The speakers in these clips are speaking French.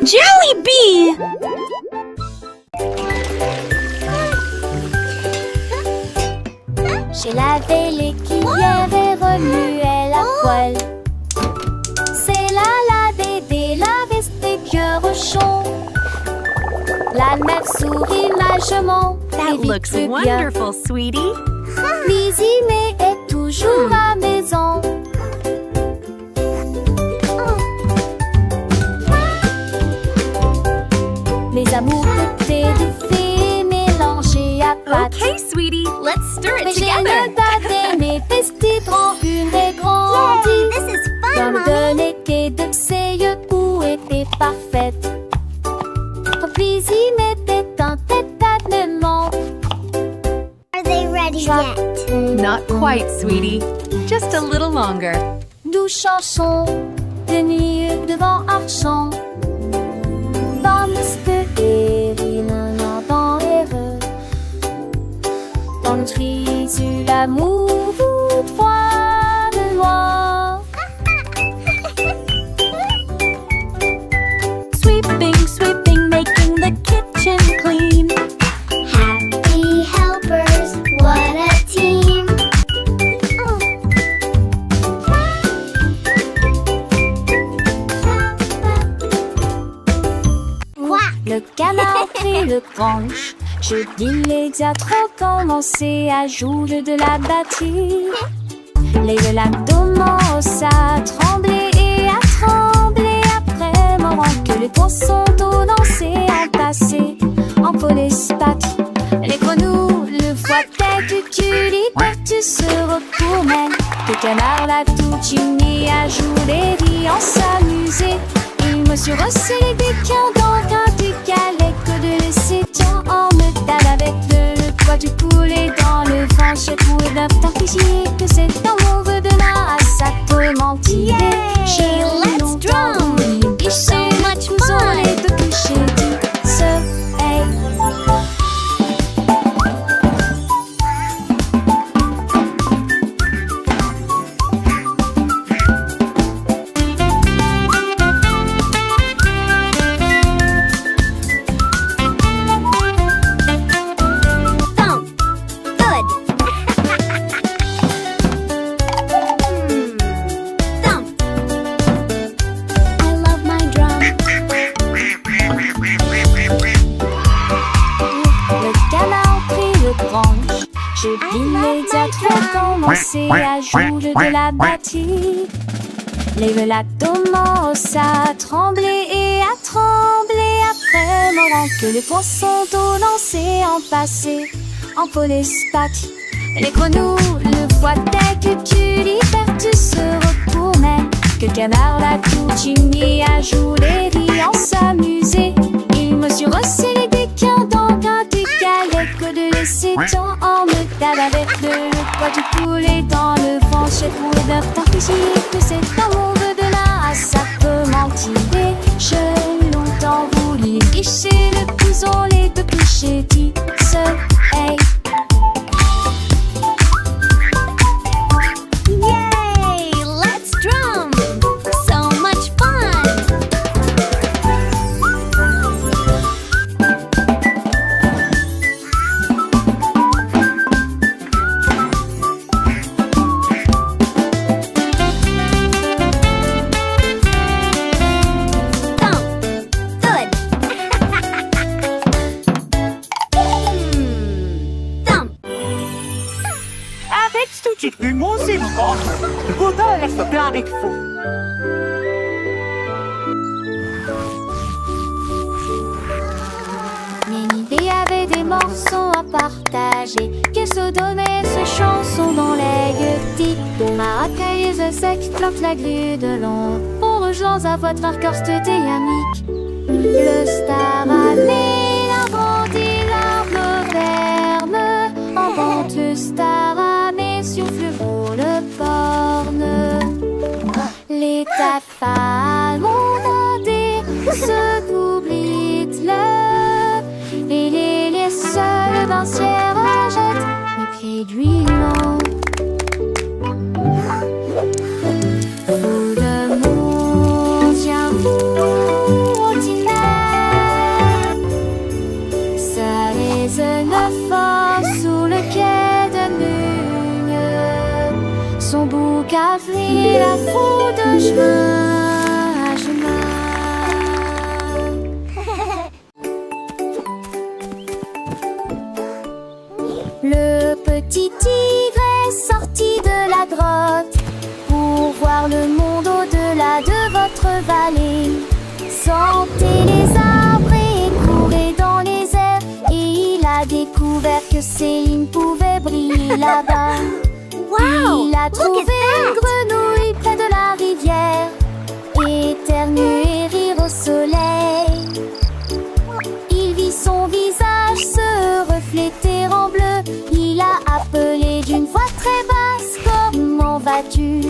Jollibee! J'ai lavé les cuillères et remué la poêle. C'est la bébé, la veste des cœurs ronds. La mère sourit magement. That looks wonderful, sweetie. Cuisiner est toujours à maison. Les amours côtés de fées mélangés à pâte. Okay, sweetie, let's stir it Mais j'ai together. le date mes petits grands, une et grandie. This is fun, Comme Mommy. de l'été de ses yeux où était parfaite. Cuisine était un tête-à-tête. Are they ready yet? Not quite, sweetie. Just a little longer. Douce chanson de nuit devant Archon. Dans Mystérine, dans heureux. Dans le trisu, l'amour vous froid de loin. Sweeping, sweeping, making the kitchen clean. Happy helpers, what a team. Quack. Le canard prit le branche. Je dis les trop commencé à jouer de la batterie. Les lacs commencent à trembler et à trembler après moment que les poissons d'eau dansaient en passé en polyspath. Les grenouilles le voient tête tu lis partout se retournent. Le canard l'a tout uni à jouer et en s'amuser. Il me suis resserré des quins dans un du galet que de laisser tiens en me tape avec le poids du poulet dans le vent. J'ai trouvé d'un temps que c'est dans mon veut de là à sa tourmentille. Yay, let's drum. It's so much fun. Et de coucher du soleil. Thump. Good. Thump. I love my drum. Le canard prit le branche. Je dis les trop commencé à jouer de la batterie. Les lacs commencent à trembler et à trembler après moment que les poissons d'eau dansaient en passé en polyspath. Les grenouilles le voient dès que tu liberté se retournent. Que le canard l'a tout uni à jouer et en s'amuser. Il me suis resserré des quins dans un du galet que de laisser tant en me tape avec le poids du poulet dans le vent. J'ai trouvé d'un temps que c'est dans mon vœu de là à sa mentir. J'ai longtemps voulu licher le couson, les deux couchers du soleil. Yay, let's drum. So much fun. Thump. Good. Thump. Aveți tu ce frumos e mort! Budarea să plare fu! Nénibé avait des morceaux à partager, qu'elle se donnait ses chansons dans les gueutis. Maracay les insectes plantent la grue de long. Pour rejoindre à votre arcorste dynamique. Le star a mis la grandi l'arbre ferme. En vente le star a mis souffle pour le porne. Les tafales ont demandé ce qu'oublie-le. Et les seuls dancières jettent les pieds d'huilant. Fou de monde, tiens vous, ordinaire. la roue de chemin à chemin. Le petit tigre est sorti de la grotte pour voir le monde au-delà de votre vallée. Sentez les arbres et courez dans les airs. Et il a découvert que Céline pouvait briller là-bas. Wow! Il a trouvé une grenouille près de la rivière, éternuer et rire au soleil. Il vit son visage se refléter en bleu. Il a appelé d'une voix très basse: comment vas-tu?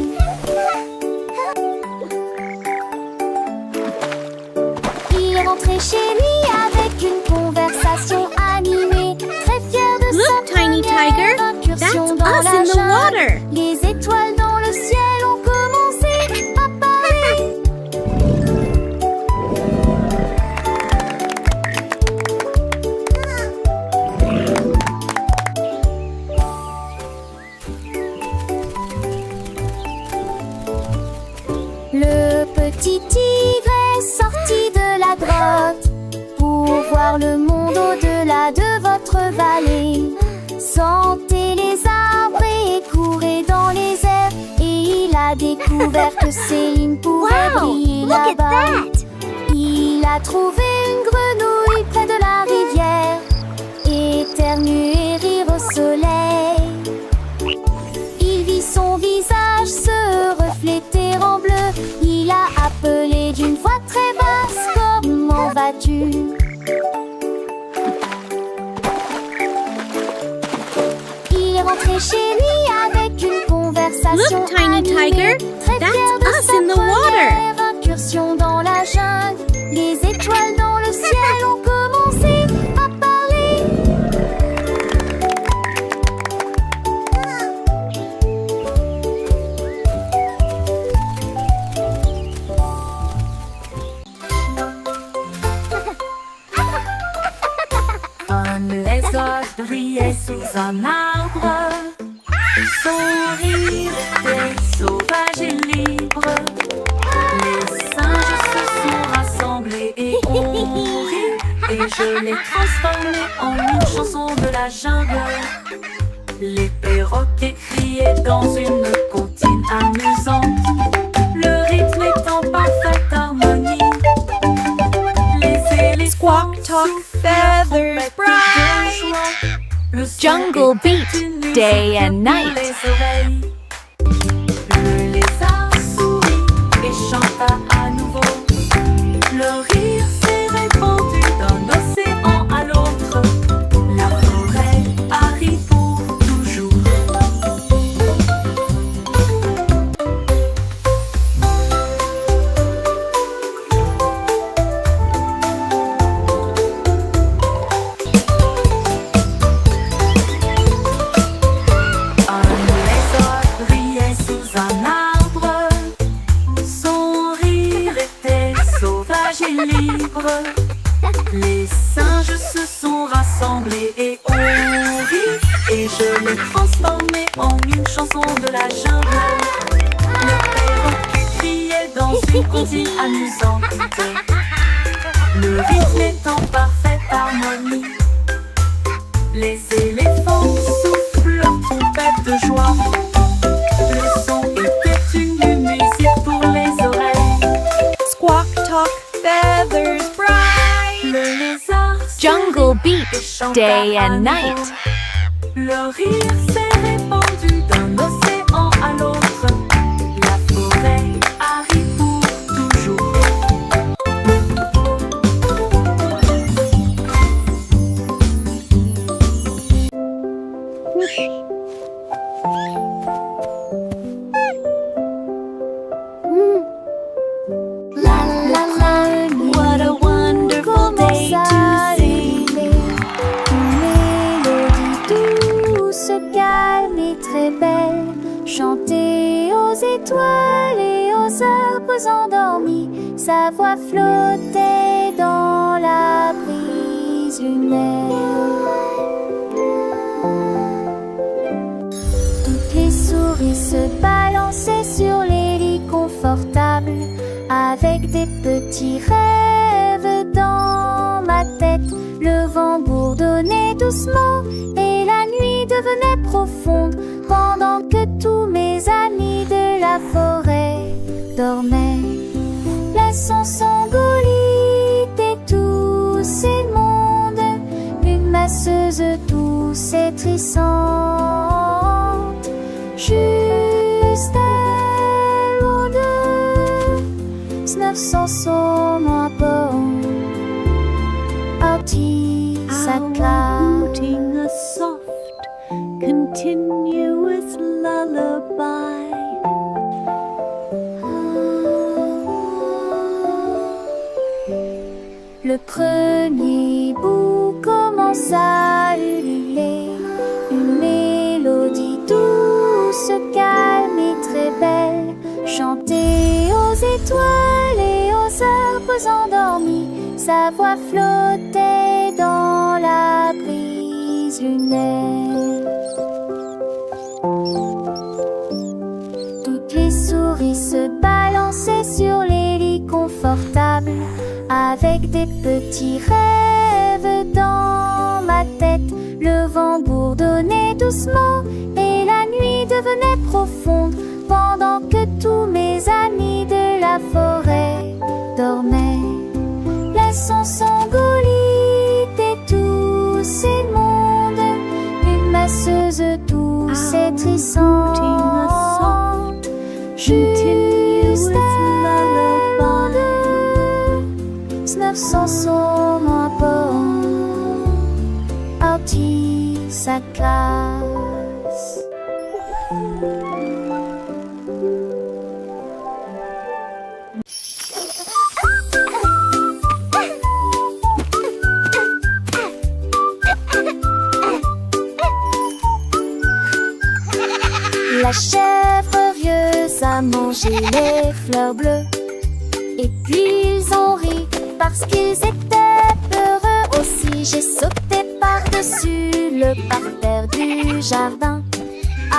Il est rentré chez lui avec une conversation animée, très fier de Look, sa Tiny Tiger, première incursion that's dans us la in the jungle. water. Les étoiles dans le ciel ont commencé à parler. Le petit tigre est sorti de la grotte pour voir le monde au-delà de votre vallée. Sentez les arbres et courez dans les airs. Et il a découvert que Céline pouvait Wow! briller Look at là-bas. that! Il a trouvé une grenouille près de la rivière, éternuer et rire au soleil. Il vit son visage se refléter en bleu. Il a appelé d'une voix très basse: comment vas-tu? Il est rentré chez lui avec une conversation Look, Tiny animée, Tiger, très that's fier de us sa in the water. première incursion dans la jungle. Les étoiles dans le ciel ont commencé à parler. Un lézard brillait sous un arbre. Son rire était sauvage et libre. Les singes se sont rassemblés et ont ri. Et je l'ai transformé en une chanson de la jungle. Les perroquets criaient dans une comptine amusante. Le rythme est en parfaite harmonie. Les éléphants Squawk, talk, feathers bright. Le son Jungle était beat, une musique day and pour night. les oreilles. Le lézard sourit et chanta à nouveau. Le rire s'est répandu d'un océan à l'autre. La forêt a ri pour toujours. Un lézard brillait sous un arbre. Son rire était sauvage et libre. Les singes se sont rassemblés et ont ri. Et je l'ai transformé en une chanson de la jungle. Le perroquet criait dans une comptine amusante. Le rythme est en parfaite harmonie. Les éléphants soufflent leur trompette de joie. Le son était une musique pour les oreilles. Squawk, talk, feathers bright. Le lézard Jungle beat, et chanta day à and nouveau. night. Le rire s'est répandu d'un océan à l'autre. La forêt a ri pour toujours. La la la, What a wonderful day to see. Une mélodie douce, calme et très belle, chantée aux étoiles et aux arbres endormis. Sa voix flottait dans la brise humaine. Toutes les souris se balançaient sur les confortable, avec des petits rêves dans ma tête. Le vent bourdonnait doucement et la nuit devenait profonde, pendant que tous mes amis de la forêt dormaient. Laissons Sangolite et tous ces mondes, une masseuse douce et trissante, juste elle ou deux, 900 sont à bord. Outing a soft, continuous lullaby. Le premier bout commence à ululer, une mélodie douce, calme et très belle, chantée aux étoiles et aux arbres endormis. Sa voix flottait dans la brise lunaire. Toutes les souris se balançaient sur les lits confortables, avec des petits rêves dans ma tête. Le vent bourdonnait doucement et la nuit devenait profonde, pendant que tous mes amis de la forêt dormaient. Laissons Sangolite et tous ces mondes, une masseuse douce et trissante, juste elle ou deux, 900 sont à bord. Outie sa classe. La chèvre rieuse a mangé les fleurs bleues, et puis ils ont ri parce qu'ils étaient peureux aussi. J'ai sauté par-dessus le parterre du jardin,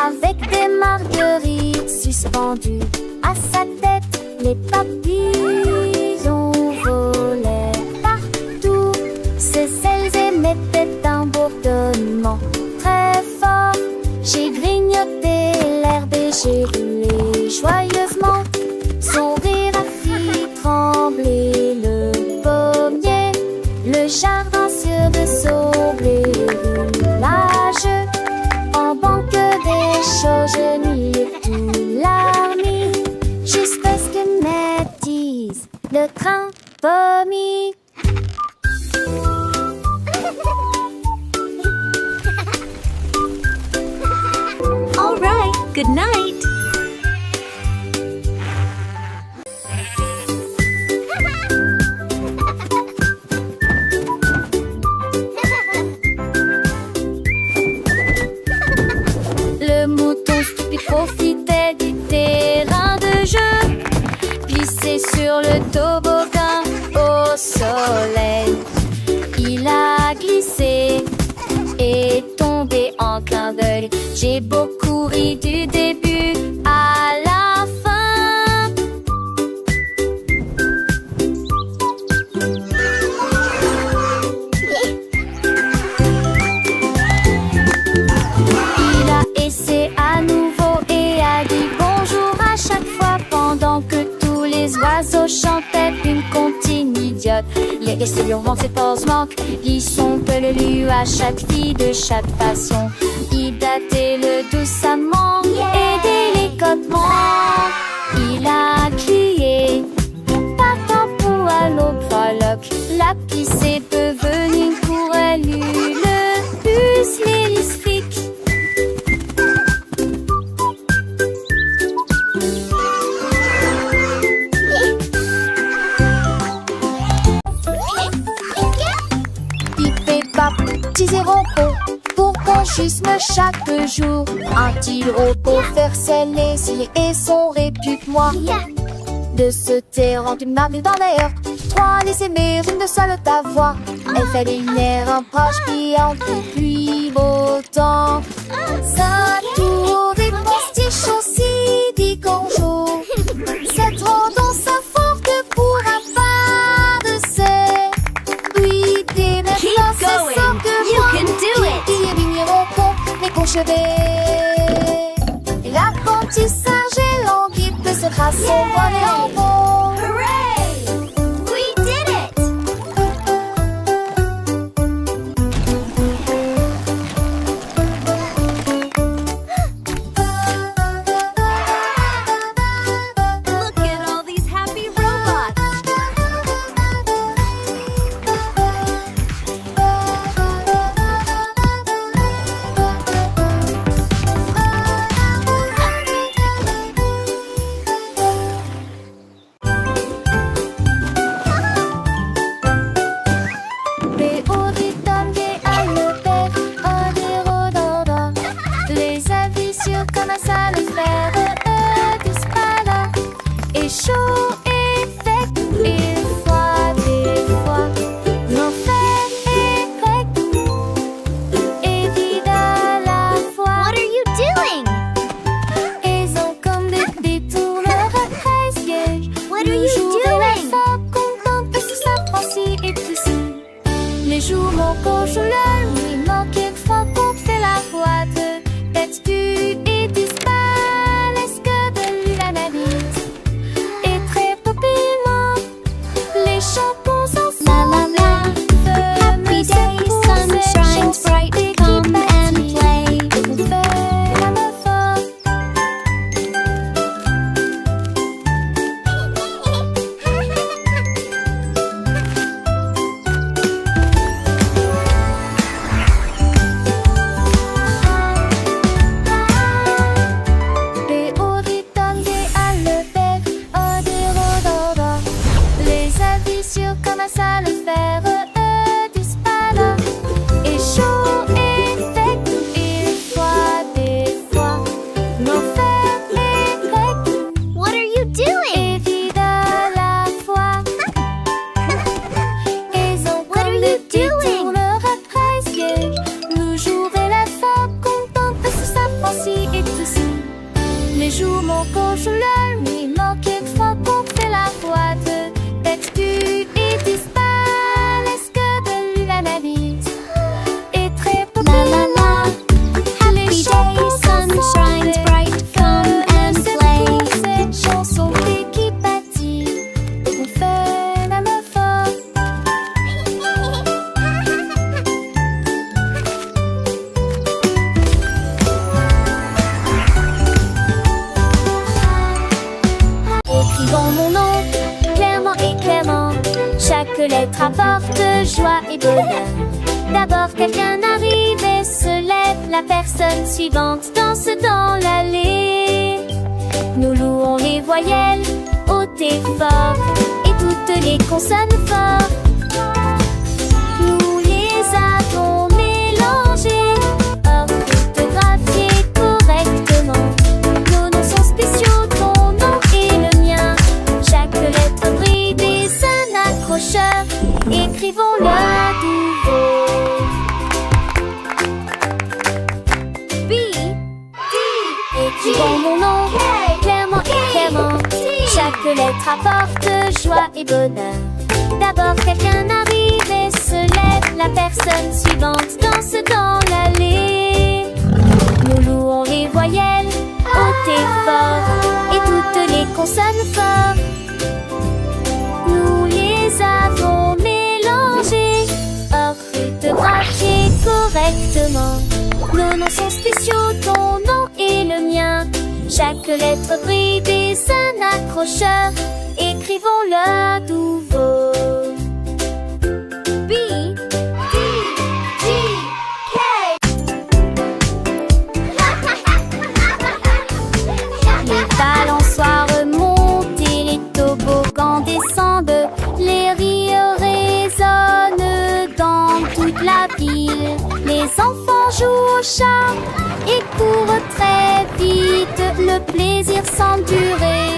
avec des marguerites suspendues à sa tête. Les papillons volaient partout, ses ailes émettaient un bourdonnement très fort. J'ai grignoté l'herbe et j'ai roulé joyeusement. Son rire a fait trembler le pommier, le jardin sur de son blé roulage. En banque des champs, je nuis tout la nuit, jusqu'à ce que m'attise le train pommier. All right, good night. Le mouton stupide profitait du terrain de jeu, glissé sur le toboggan au soleil. Il a glissé et tombé en clin d'œil. J'ai beaucoup ri du début à la fin. Il a essayé à nouveau et a dit bonjour à chaque fois, pendant que tous les oiseaux chantaient une comptine idiote. Les restes hurlement ses pauses manquent, ils sont peu le lu à chaque fille de chaque façon. Il datait le doucement et délicatement. Il a crié partant pour à l'aube fraloc. La pisse est devenue pour elle le bus l'hélistrique. Petits héros pour conchisme chaque jour. Un-t-il repos faire ses laisirs et son répute-moi de se taire en une marque dans l'air. Trois les aimer, une de seule ta voix. Elle fait une air un proche pliant depuis beau temps. Sa tour des postiches aussi dit bonjour. dans sa forte pour avoir de ses. Oui, des neuf dans sa sorte de moi. Qui est vigneron con, mais conchevet. Et l'apprentissage et l'anguille de cette race sont bonnes et en bon. Hooray! We did it! Look at all these happy robots. Les avis sur comment ça le faire tous pas là. Et chaud et sec et froid des fois. L'enfer est grec et vide à la fois. What are you doing? Ils ont comme des détourneurs à 13 gauges. What are you doing? Contente parce que ça franchit et tout ça. Les jours mon coach là, lui manque quelquefois qu'on fait la boîte. Tête du et disparaît, est-ce que de la navire? Et très rapidement, les champons sont La la la. Happy day, sun shines bright. Come and play. On fait la meuf forte. Et au rythme des hallebergs, des rhododendrons. Les avis sur comment ça le faire disparaît. Et chaud et sec et froid des fois. L'enfer est grec What are you doing? et vide à la fois. Ils ont What are comme you des doing? détourneurs à 13 gauges. Le jour et la femme contente parce que ça franchit et tout ça. Les jours mon coach là, lui manque quelquefois qu'on fait la boîte. Tête du et disparaît, est-ce que de la navire? Et très La la la. Happy day, sun shines bright. Come and play. Cette chanson qui bâtit, on fait la meuf forte. Écrivons mon nom, clairement et clairement. Chaque lettre apporte joie et bonheur. D'abord quelqu'un arrive et se lève. La personne suivante danse dans l'allée. Nous louons les voyelles hautes et fortes et toutes les consonnes fortes. Nous les avons mélangées, orthographiées correctement. Nos noms sont spéciaux, ton nom et le mien. Chaque lettre brille des un accrocheur. Écrivons-le à nouveau. B. Écrivons mon nom, clairement et clairement. Chaque lettre apporte joie et bonheur. D'abord quelqu'un arrive et se lève. La personne suivante danse dans l'allée. Nous louons les voyelles hautes et fortes et toutes les consonnes fortes. Nous les avons mélangées, orthographiées correctement. Nos noms sont spéciaux, ton nom et le mien. Chaque lettre brille des un accrocheur. Écrivons-le à nouveau. B. D. G. Les balançoires montent et les toboggans descendent. Les rires résonnent dans toute la ville. Les enfants jouent au chat et courent très vite. Le plaisir semble durer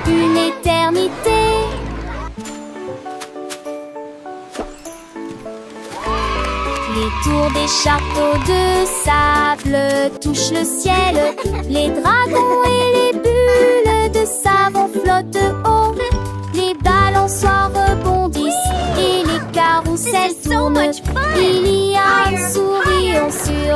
une éternité. Les tours des châteaux de sable touchent le ciel. Les dragons et les bulles de savon flottent au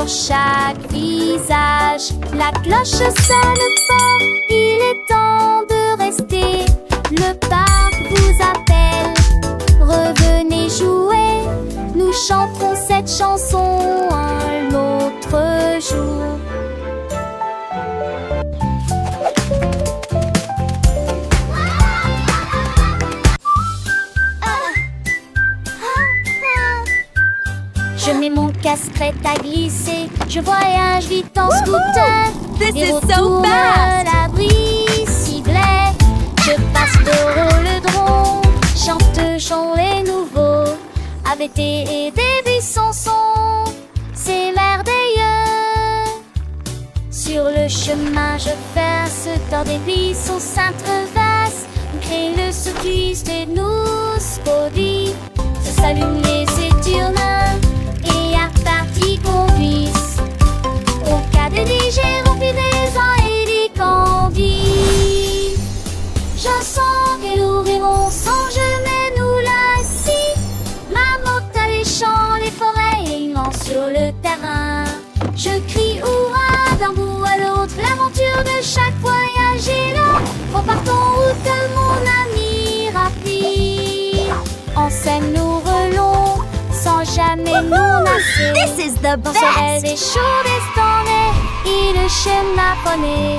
sur chaque visage. La cloche sonne fort, il est temps de rester. Le parc vous appelle, revenez jouer. Nous chanterons cette chanson un autre jour. Je mets mon casque-prêt à glisser. Je voyage vite en scooter. This Et is retourne so à fast! l'abri ciblé. Je passe de rôle-dron, chante chant les nouveaux. Avec et des buissons sont, c'est merveilleux. Sur le chemin, je verse dans des buissons s'entreversent. Crée le cycliste et nous spodie. Se s'allument les éturnins et à partie conduise. Au cas de j'ai rempli des ans et des candies. Je sens qu'elle ouvrit mon songe, mais nous là-ci. Ma moto les champs, les forêts et il lance sur le terrain. Je crie hurrah d'un bout à l'autre, l'aventure de chaque voyage est là. Repartons route mon ami rapide. En scène nous relons, sans jamais nous lasser. This is the Dans ce rêve best! des chauds destins et le schéma poney.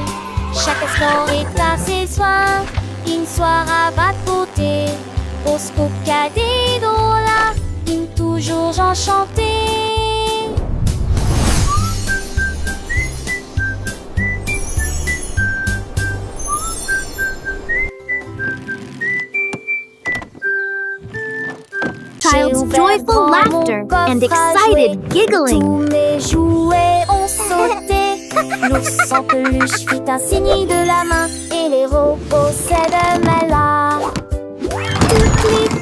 Chaque espoir est à ses soins, une soirée va de beauté. Au scoop cadet là, une toujours enchantée. Child's joyful laughter and excited giggling. Tous mes jouets ont sauté. L'ours en peluche fit un signe de la main et les possèdent mes là.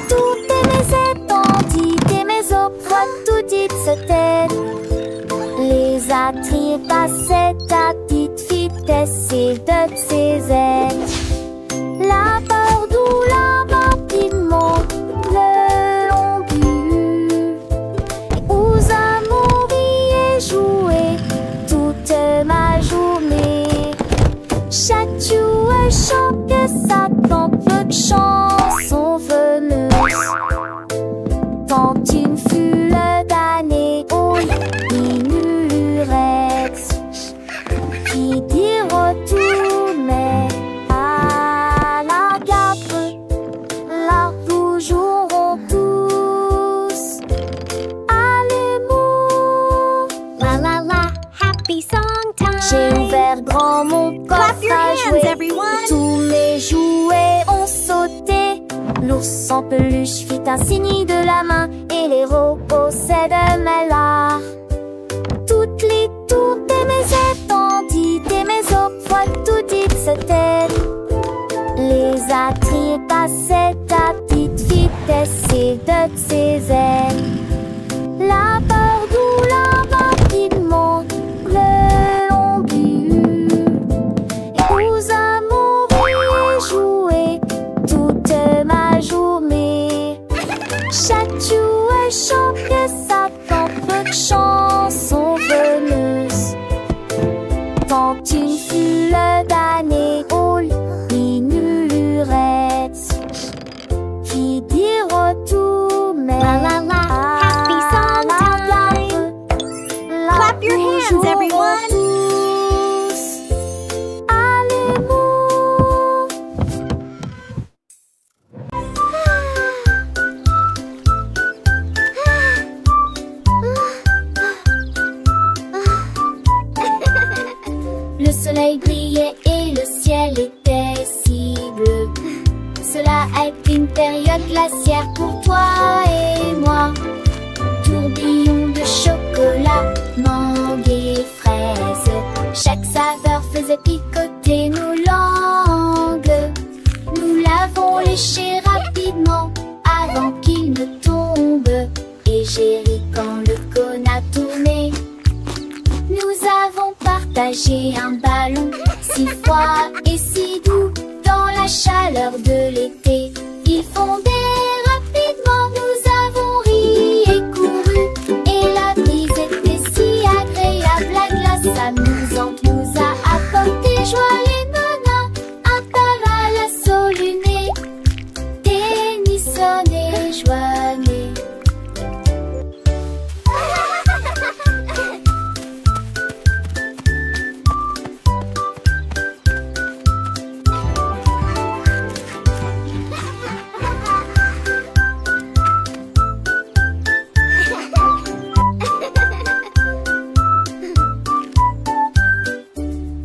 Toutes mes étendues et mes opres, tout dites se tête. Les attirent à cette petite vitesse et de ses ailes. La peur d'où la rapidement le long but. Aux amours et jouer toute ma journée. Chaque jouet chante que ça tente peu de chansons veneuses. Tant une foule d'années au minurex qui dit retourner à la gare. Là nous jouerons tous à l'amour. La la la, happy song time! J'ai ouvert grand mon coffre Clap your à hands, jouer. everyone! Tous mes jouets ont sauté. L'ours en peluche fit un signe de la main et les possèdent mes là. Toutes les tours et mes étendues et mes opres, tout dites se tête. Les attirent à cette petite vitesse et de ses ailes. La peur d'où la rapidement le long but. Et aux amours et jouer toute ma journée. Chaque jouet chante que ça tente peu de chansons veneuses. Tant une foule d'années au minurex qui dit retour mais La la la, happy song time! Clap your hands, everyone! Tous à l'amour. Le soleil brillait et le ciel était si bleu. Cela a été une période glaciaire pour toi et moi. Tourbillon de chocolat, mangue et fraises. Chaque saveur faisait picoter nos langues. Nous l'avons léché rapidement avant qu'il ne tombe. Et j'ai ri quand le cône a tourné. Nous avons partagé un ballon si froid et si doux dans la chaleur de l'été. Il fondait rapidement, nous avons ri et couru et la brise était si agréable. joie naît.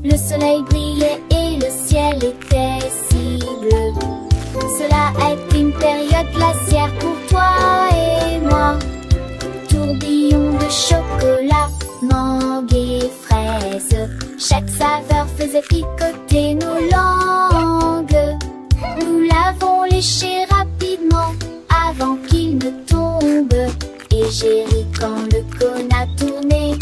Le soleil brillait et le ciel était si bleu. Cela a été une période glaciaire pour toi et moi. Tourbillon de chocolat, mangue et fraises. Chaque saveur faisait picoter nos langues. Nous l'avons léché rapidement avant qu'il ne tombe. Et j'ai ri quand le cône a tourné.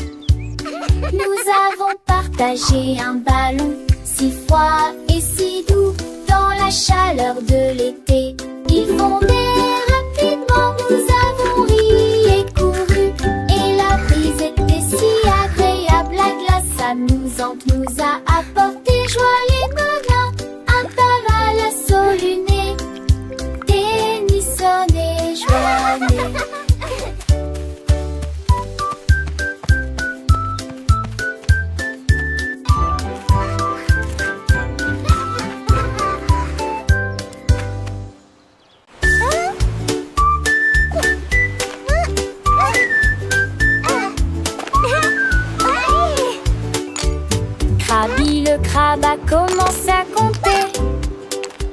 Nous avons partagé un ballon si froid et si doux dans la chaleur de l'été. Il fondait rapidement, nous avons ri et couru. Et la brise était si agréable, la glace amusante nous a apporté joie et bonheur. Un tabac à la solunée, Tennyson et joyeux. Krabi le crabe a commencé à compter.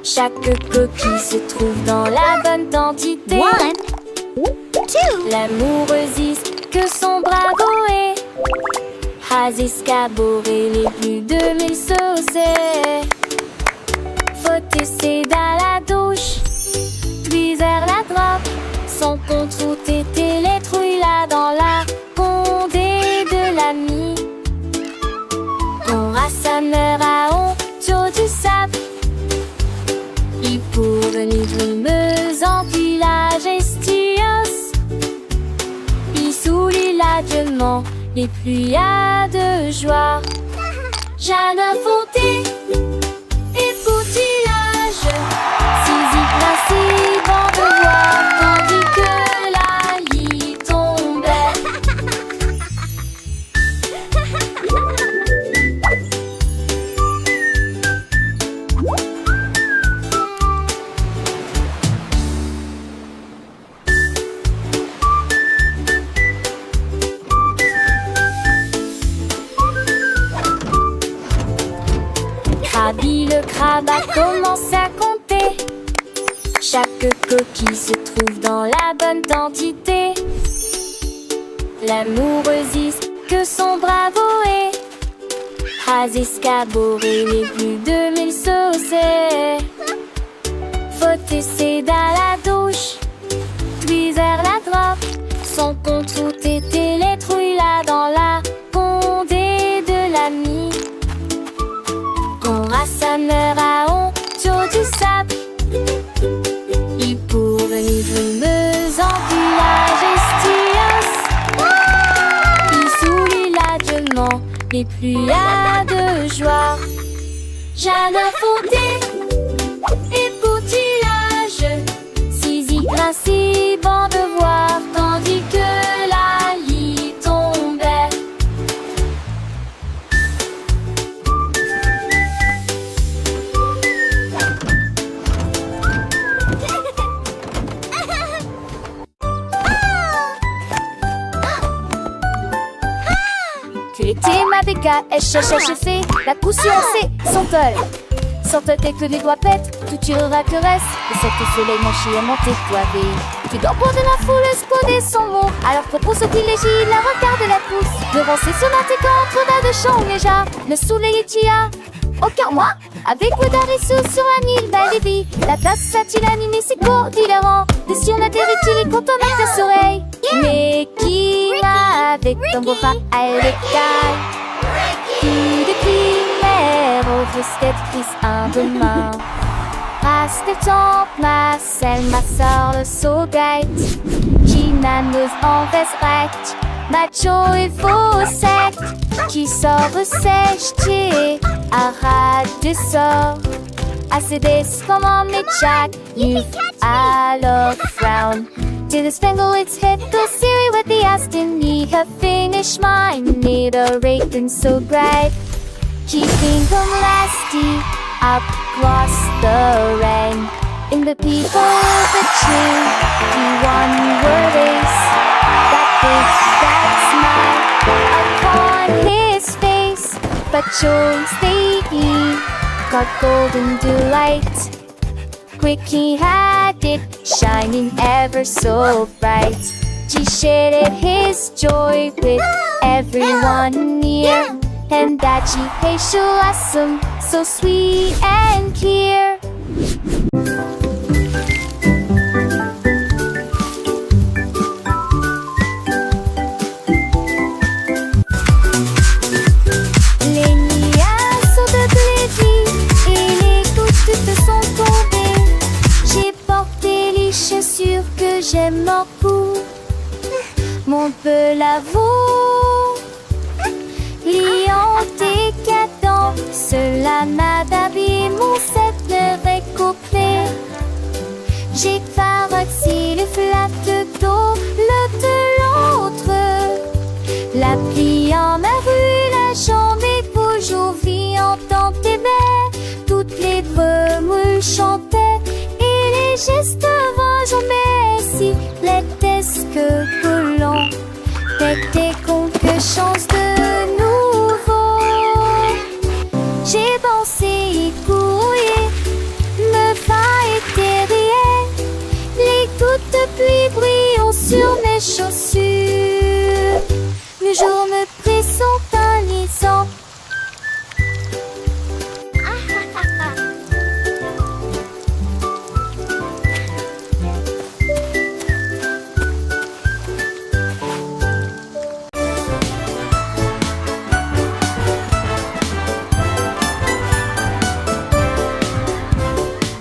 Chaque coquille se trouve dans la bonne quantité. 1, 2. L'amoureuse que son bravo est. Has escaboré les plus de 1000 saucés. Faut essayer dans la douche, puis vers la droite. Son compte route était les trouilles là dans la condé de l'ami. Ton rassembleur à honte du sable. Il pour venir brumeuse en village estios. Il sourit largement les pluies de joie. Jeanne Fonté et poutillage. Saisie principe en devoir tandis que la lit tombait. Krabi le crabe a commencé à compter. Chaque coquille se trouve dans la bonne quantité. L'amoureuse que son bravo est. Has escaboré les plus de 1000 saucés. Faut essayer dans la douche, puis vers la droite. Son compte route était les trouilles là dans la condé de l'ami. Ton rassembleur à honte du sable. Il pour venir brumeuse en village estios. Il sourit largement les pluies de joie. Jeanne Fonté et poutillage. Saisie principe en devoir tandis que la lit tombait. Tu étais ma BKSHHC, la caution c'est son tol. Sans te tête que les doigts pètent, tout tirera que reste. Et cette soleil manché à monter toivé. Tu dois prendre la foule, esconder son mot. Alors propose ce privilégie, la regarde la pousse. Devant ses sonates contre de chant déjà. Le soleil est tia, aucun moi. Avec Wodarisou sur un île, belle et vie. La place a-t-il animé ses cours d'hilarant. Des si on atterrit-il et quand on a tes oreilles. Mais qui va avec ton beau rap à l'écaille? Qui de primaire au frisket prise un demain. Race de temps, ma selle, ma sœur, le saugate. Qui n'amuse en veste recte. Macho et faussette. Qui sort sèche, à ras de sort. I say this, come on, me Jack, you I love frown. Till the spangle its head, the Siri with the Aston, ye have finished mine, need a rating so bright. Keeping them lasty, across the rain. In the people of the tree, he one word is that big, that smile upon his face. But chose they got golden delight. Quick he had it, shining ever so bright. He shared his joy with everyone near, and that he patient awesome, so sweet and clear. Les nuages sont devenus et les gouttes sont tombées. J'ai porté les chaussures que j'aime beaucoup, mon peu l'avoue. Liant décadent, cela m'a d'habillé mon set récoupé. J'ai paroxy le flatte d'eau, le de l'autre. La pliant ma rue, la jambe est toujours vivante dans tes baies. Toutes les brumes chantaient et les gestes jamais si plaidesques que l'on était quelque chance de nouveau. J'ai pensé y courir, me va éterrier. Les gouttes de pluie brillent sur mes chaussures. Le jour me présente un lisant.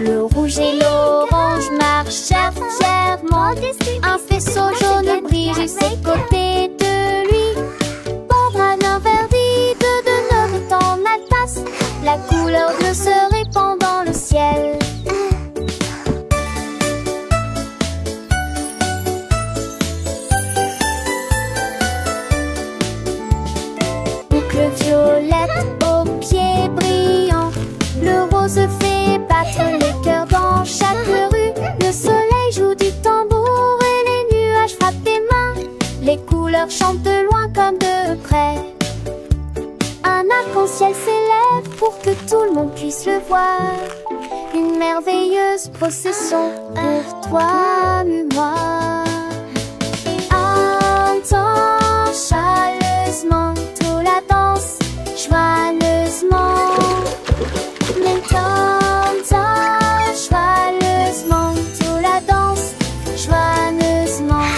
Le rouge et l'orange marchèrent fièrement. Un faisceau jaune brille à ses côtés de lui. Pendra l'interdit de notre temps n'attasse. La couleur bleue se répand dans le ciel. Boucle violette aux pieds brillants. Le rose fait battre les cœurs dans chaque rue. Le soleil joue du tambour et les nuages frappent des mains. Les couleurs chantent de loin comme de près. Un arc-en-ciel s'élève pour que tout le monde puisse le voir. Une merveilleuse procession pour toi et moi. Entends chaleureusement toute la danse, joyeusement. Joyeusement, toute la danse, joyeusement.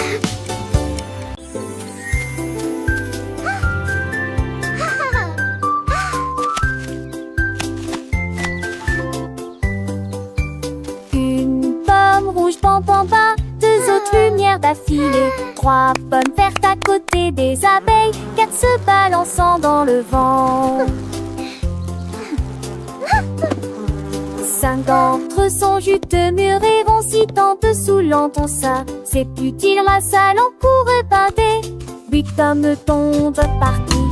Une pomme rouge, bam, bam, bam, deux autres lumières d'affilée. Trois pommes vertes à côté des abeilles, quatre se balançant dans le vent. 5 d'entre eux sont juteux, mûrs et vont si tant dessous l'entend ça. C'est plus dire la salle en cours et badé. 8 hommes tombent partis.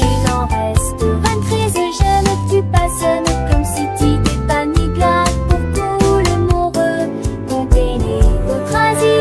Il en reste 23. Je ne tue pas, ce n'est comme si tu t'es pas ni glace. Pour tout le monde, comptez les autres asilés.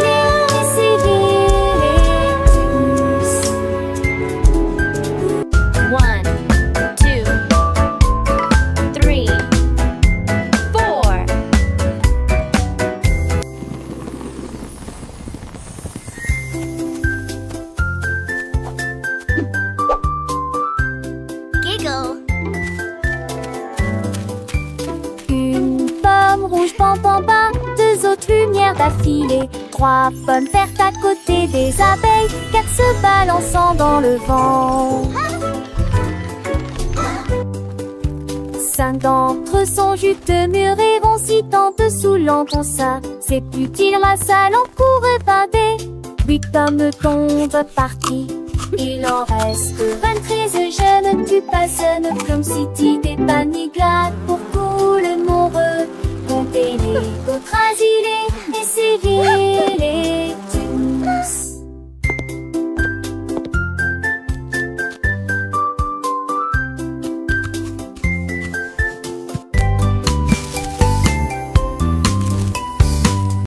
Rouge, bam, bam, bam, deux autres lumières d'affilée. 3 pommes vertes à côté des abeilles, 4 se balançant dans le vent. 5 d'entre eux sont juteux, mûrs et vont si tant dessous l'entend ça. C'est plus dire la salle en cours et badé. 8 hommes tombent partis. Il en reste 23. Je ne tue pas, ce ne comme si tu t'es pas ni glade. Pour tout le monde trasilé et séville.